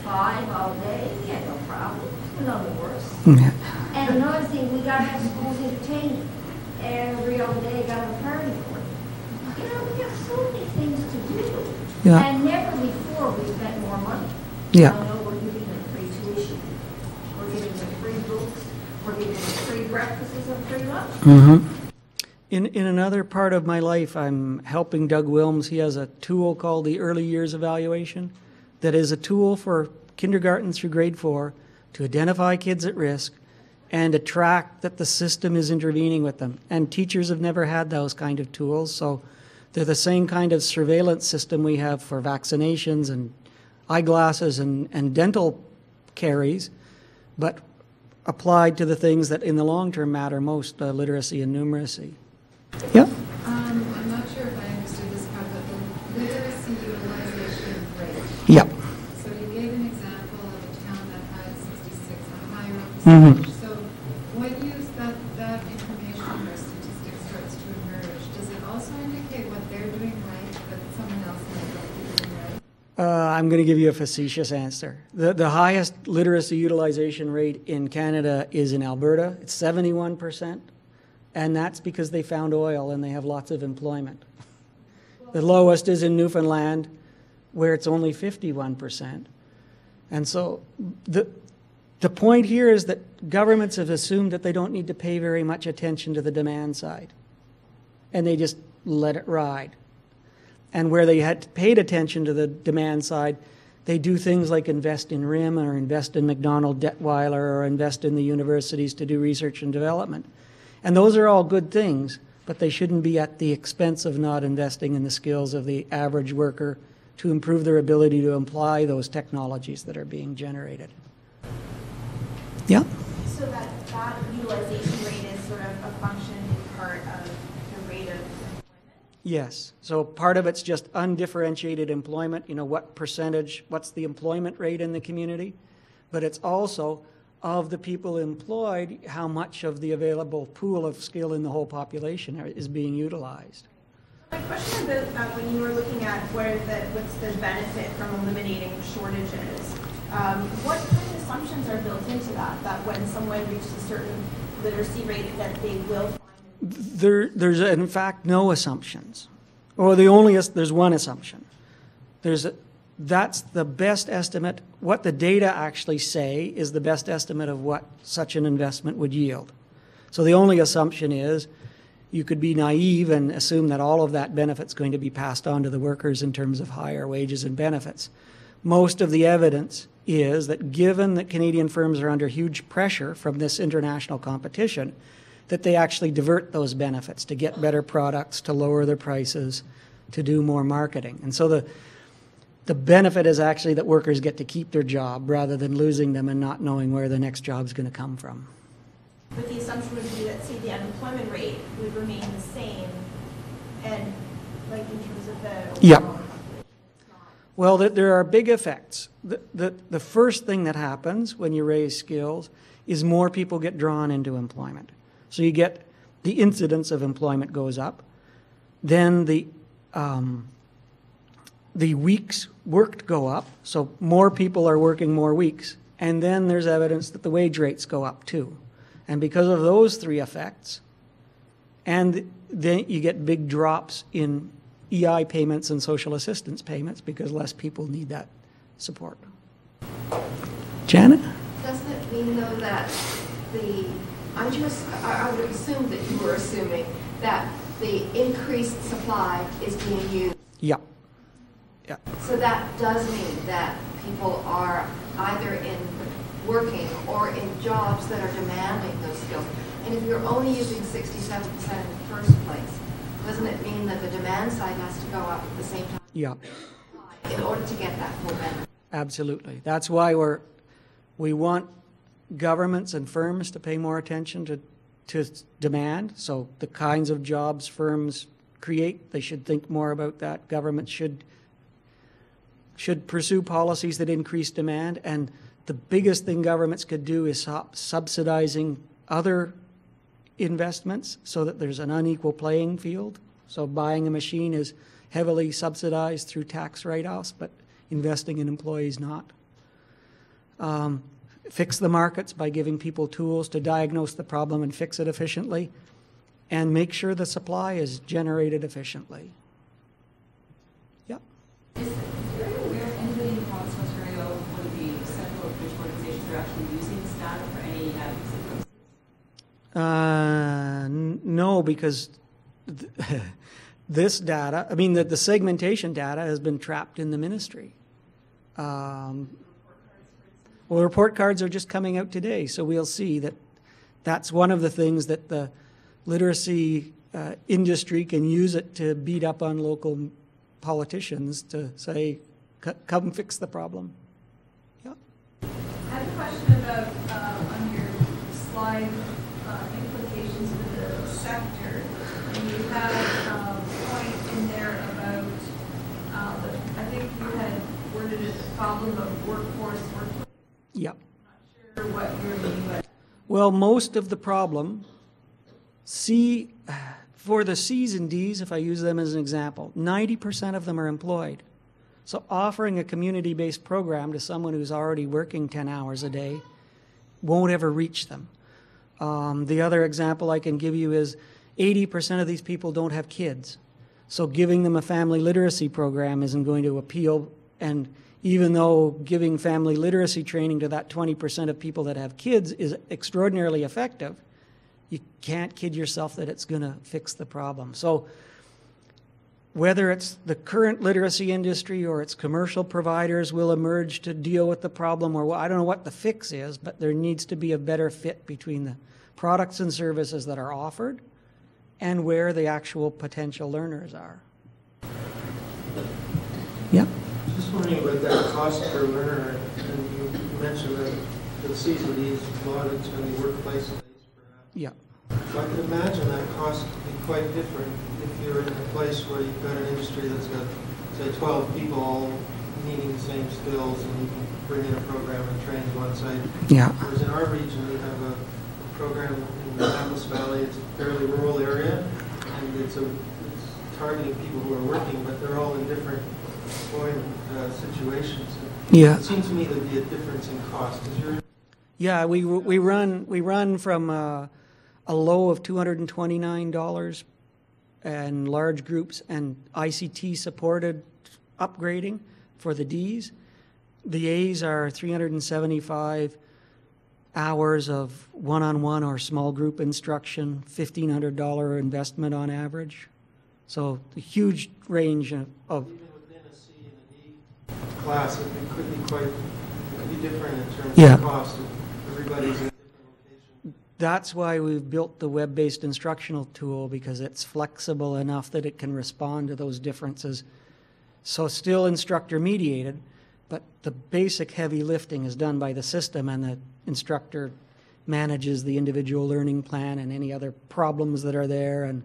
5 all day, we had no problem, none the worse. Yeah. And another thing, we gotta have schools entertaining. Every other day, gotta have a party for it. You know, we have so many things to do. Yeah. And never before we spent more money. Yeah. I know we're giving them free tuition. We're giving them free books. We're giving them free breakfasts and free lunch. Mm-hmm. In another part of my life, I'm helping Doug Wilms. He has a tool called the Early Years Evaluation that is a tool for kindergarten through grade 4 to identify kids at risk and to track that the system is intervening with them. And teachers have never had those kind of tools, so they're the same kind of surveillance system we have for vaccinations and eyeglasses and dental caries, but applied to the things that in the long term matter most, literacy and numeracy. Yeah. I'm not sure if I understood this part, but the literacy utilization rate. Yep. So you gave an example of a town that had 66, a higher Mm-hmm. percentage. So what use that information or statistics starts to emerge, does it also indicate what they're doing right, but someone else might not be doing right? I'm going to give you a facetious answer. The highest literacy utilization rate in Canada is in Alberta. It's 71%, and that's because they found oil and they have lots of employment. The lowest is in Newfoundland, where it's only 51%. And so the point here is that governments have assumed that they don't need to pay very much attention to the demand side, and they just let it ride. And where they had paid attention to the demand side, they do things like invest in RIM or invest in McDonald Detweiler or invest in the universities to do research and development. And those are all good things, but they shouldn't be at the expense of not investing in the skills of the average worker to improve their ability to apply those technologies that are being generated. Yeah? So that utilization rate is sort of a function in part of the rate of employment? Yes. So part of it's just undifferentiated employment, you know, what percentage, what's the employment rate in the community, but it's also of the people employed, how much of the available pool of skill in the whole population is being utilized. My question about when you were looking at what's the benefit from eliminating shortages, what kind of assumptions are built into that when someone reaches a certain literacy rate that they will find? There's in fact no assumptions. Or there's one assumption. That's the best estimate. What the data actually say is the best estimate of what such an investment would yield. So the only assumption is you could be naive and assume that all of that benefit's going to be passed on to the workers in terms of higher wages and benefits. Most of the evidence is that given that Canadian firms are under huge pressure from this international competition, that they actually divert those benefits to get better products, to lower their prices, to do more marketing. And so the benefit is actually that workers get to keep their job rather than losing them and not knowing where the next job is going to come from. But the assumption would be that, say, the unemployment rate would remain the same, and like in terms of the Yep. overall population, it's not. Well, there are big effects. The first thing that happens when you raise skills is more people get drawn into employment. So you get the incidence of employment goes up. Then the weeks worked go up, so more people are working more weeks. And then there's evidence that the wage rates go up too. And because of those three effects, and then you get big drops in EI payments and social assistance payments because less people need that support. Janet? Doesn't it mean, though, that I would assume that you were assuming that the increased supply is being used. Yeah. Yeah. So that does mean that people are either in working or in jobs that are demanding those skills. And if you're only using 67% in the first place, doesn't it mean that the demand side has to go up at the same time? Yeah. In order to get that full benefit. Absolutely. That's why we want governments and firms to pay more attention to demand. So the kinds of jobs firms create, they should think more about that. Governments should pursue policies that increase demand. And the biggest thing governments could do is stop subsidizing other investments so that there's an unequal playing field. So buying a machine is heavily subsidized through tax write-offs, but investing in employees not. fix the markets by giving people tools to diagnose the problem and fix it efficiently, and make sure the supply is generated efficiently. Yep. Are you aware of anybody in the province of Ontario, whether it be central or provincial organizations, who are actually using this data for any advocacy purposes? No, because this data, I mean, the segmentation data has been trapped in the ministry. Well, report cards are just coming out today, so we'll see that that's one of the things that the literacy industry can use it to beat up on local politicians to say, come fix the problem. Yeah. I have a question about, on your slide, implications for the sector. And you had a point in there about, I think you had worded it the problem of workforce. Yeah. Not sure what you're meaning by. Well, most of the problem, for the C's and D's, if I use them as an example, 90% of them are employed. So offering a community-based program to someone who's already working 10 hours a day won't ever reach them. The other example I can give you is 80% of these people don't have kids. So giving them a family literacy program isn't going to appeal. And even though giving family literacy training to that 20% of people that have kids is extraordinarily effective, you can't kid yourself that it's going to fix the problem. So whether it's the current literacy industry or it's commercial providers will emerge to deal with the problem, or I don't know what the fix is, but there needs to be a better fit between the products and services that are offered and where the actual potential learners are. Yeah. Just wondering about that cost per learner, and you mentioned that the C's and D's, a lot of it's going to be workplace-based, perhaps. Yeah. So I can imagine that cost would be quite different if you're in a place where you've got an industry that's got, say, 12 people all needing the same skills, and you can bring in a program and train one side. Yeah. Whereas in our region, we have a program in the Atlas Valley. It's a fairly rural area, and it's targeting people who are working, but they're all in different employment situations. Yeah. It seems to me there'd be a difference in cost. Is your Yeah, we run from a low of $229 and large groups and ICT supported upgrading for the D's. The A's are 375 hours of one-on-one or small group instruction, $1,500 investment on average. So a huge range of even within a C and a D class, it could be different in terms Yeah. of cost. Everybody's in a different location. That's why we've built the web-based instructional tool, because it's flexible enough that it can respond to those differences. So still instructor mediated, but the basic heavy lifting is done by the system, and the instructor manages the individual learning plan and any other problems that are there, and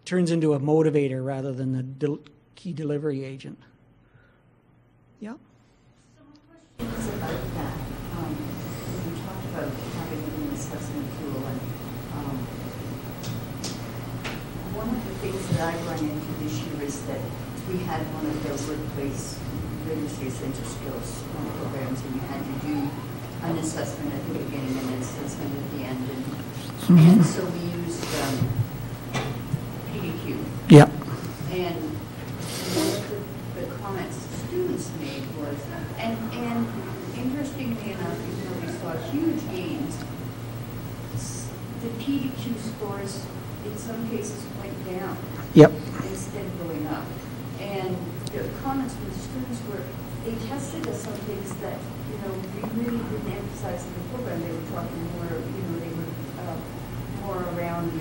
turns into a motivator rather than the key delivery agent. Yeah. It's about that. We talked about having an assessment tool, and one of the things that I run into this year is that we had one of those workplace literacy essential skills programs, and you had to do an assessment at the beginning and an assessment at the end, and so we used PDQ. Yeah. And one of the comments students made was, and interestingly enough, even though we saw huge gains, the PDQ scores in some cases went down. Yep. Instead of going up. And the comments from the students were, they tested us on things that, we really didn't emphasize in the program. They were talking more, they were more around the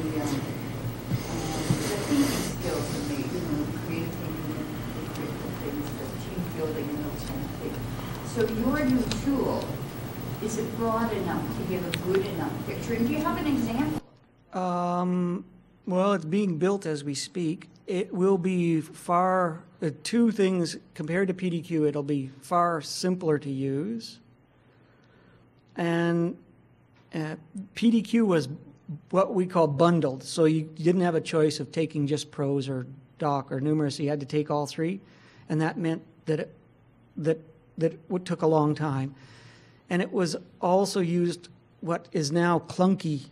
thinking skills and the, creative thinking, the critical things, the team building and those kind of things. So your new tool, is it broad enough to give a good enough picture? And do you have an example? Well, it's being built as we speak. It will be two things compared to PDQ, it'll be far simpler to use. And PDQ was what we call bundled. So you didn't have a choice of taking just prose or doc or numeracy. You had to take all three. And that meant that took a long time. And it was also used what is now clunky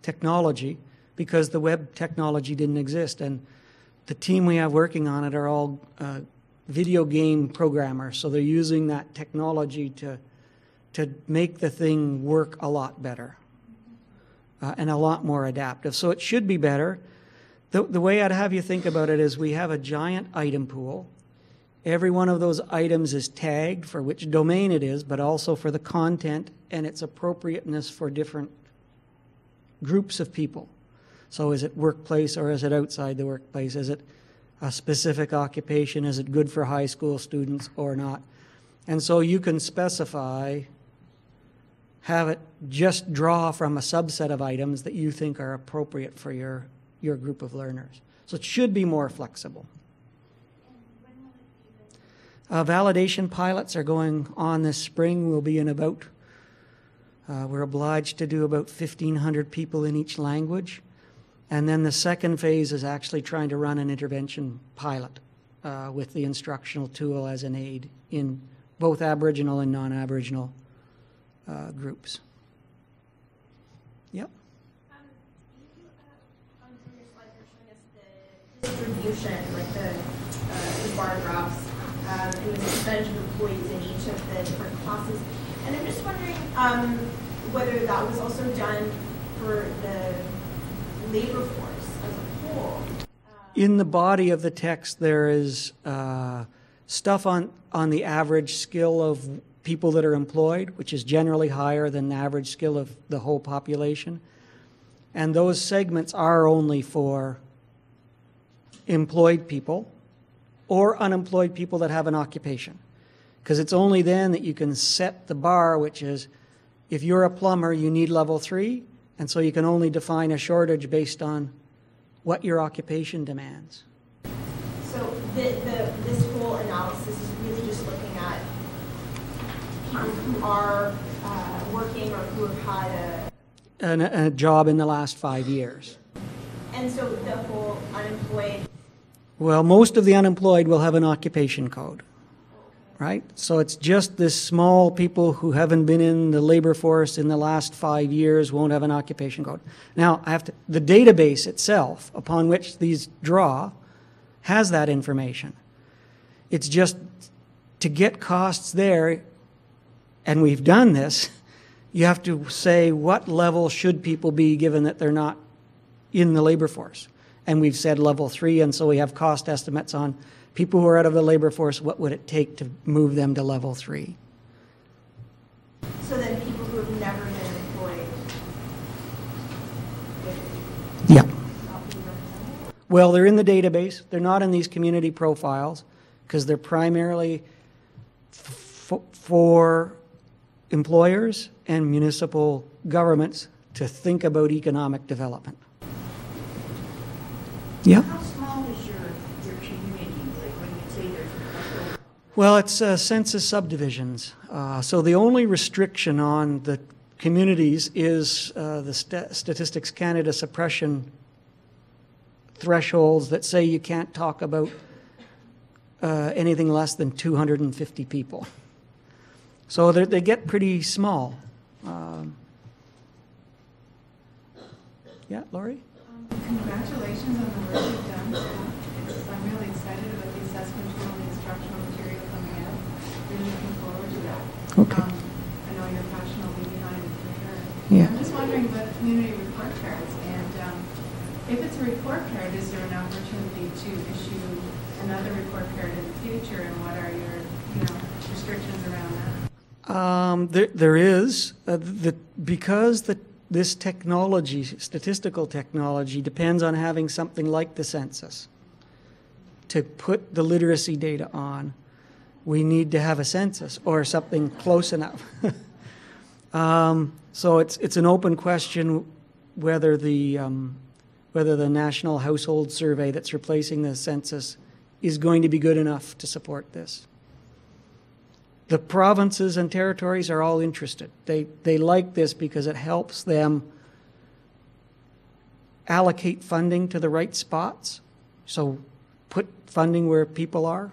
technology, because the web technology didn't exist. And the team we have working on it are all video game programmers, so they're using that technology to make the thing work a lot better and a lot more adaptive. So it should be better. The way I'd have you think about it is we have a giant item pool. Every one of those items is tagged for which domain it is, but also for the content and its appropriateness for different groups of people. So is it workplace or is it outside the workplace? Is it a specific occupation? Is it good for high school students or not? And so you can specify, have it just draw from a subset of items that you think are appropriate for your group of learners. So it should be more flexible. Validation pilots are going on this spring. We'll be in about, we're obliged to do about 1,500 people in each language. And then the second phase is actually trying to run an intervention pilot with the instructional tool as an aid in both Aboriginal and non-Aboriginal groups. Yep. On your slide, you're showing us the distribution, like the bar graphs, and the percentage of employees in each of the different classes. And I'm just wondering whether that was also done for the labor force as a whole. In the body of the text, there is stuff on the average skill of people that are employed, which is generally higher than the average skill of the whole population. And those segments are only for employed people or unemployed people that have an occupation. Because it's only then that you can set the bar, which is if you're a plumber, you need level 3, and so you can only define a shortage based on what your occupation demands. So this whole analysis is really just looking at people who are working or who have had a job in the last 5 years. And so the whole unemployed. Well, most of the unemployed will have an occupation code, right? So it's just this small people who haven't been in the labor force in the last 5 years won't have an occupation code. Now, the database itself upon which these draw has that information. It's just to get costs there, and we've done this, you have to say what level should people be given that they're not in the labor force. And we've said level 3, and so we have cost estimates on people who are out of the labor force, what would it take to move them to level 3? So then people who have never been employed. Yeah. Well, they're in the database. They're not in these community profiles because they're primarily for employers and municipal governments to think about economic development. Yeah. How small is your community? Like when you say there's Well, it's census subdivisions. So the only restriction on the communities is the Statistics Canada suppression thresholds that say you can't talk about anything less than 250 people. So they get pretty small. Yeah, Laurie? Congratulations on the work you've done. I'm really excited about the assessment tool and the instructional material coming out. Really looking forward to that. Okay. I know your passion will be behind it for sure. Yeah. I'm just wondering about community report cards, and if it's a report card, is there an opportunity to issue another report card in the future, and what are your restrictions around that? There is, because this technology, statistical technology, depends on having something like the census to put the literacy data on. We need to have a census or something close enough. So it's an open question whether the National Household Survey that's replacing the census is going to be good enough to support this. The provinces and territories are all interested. They like this because it helps them allocate funding to the right spots. So put funding where people are.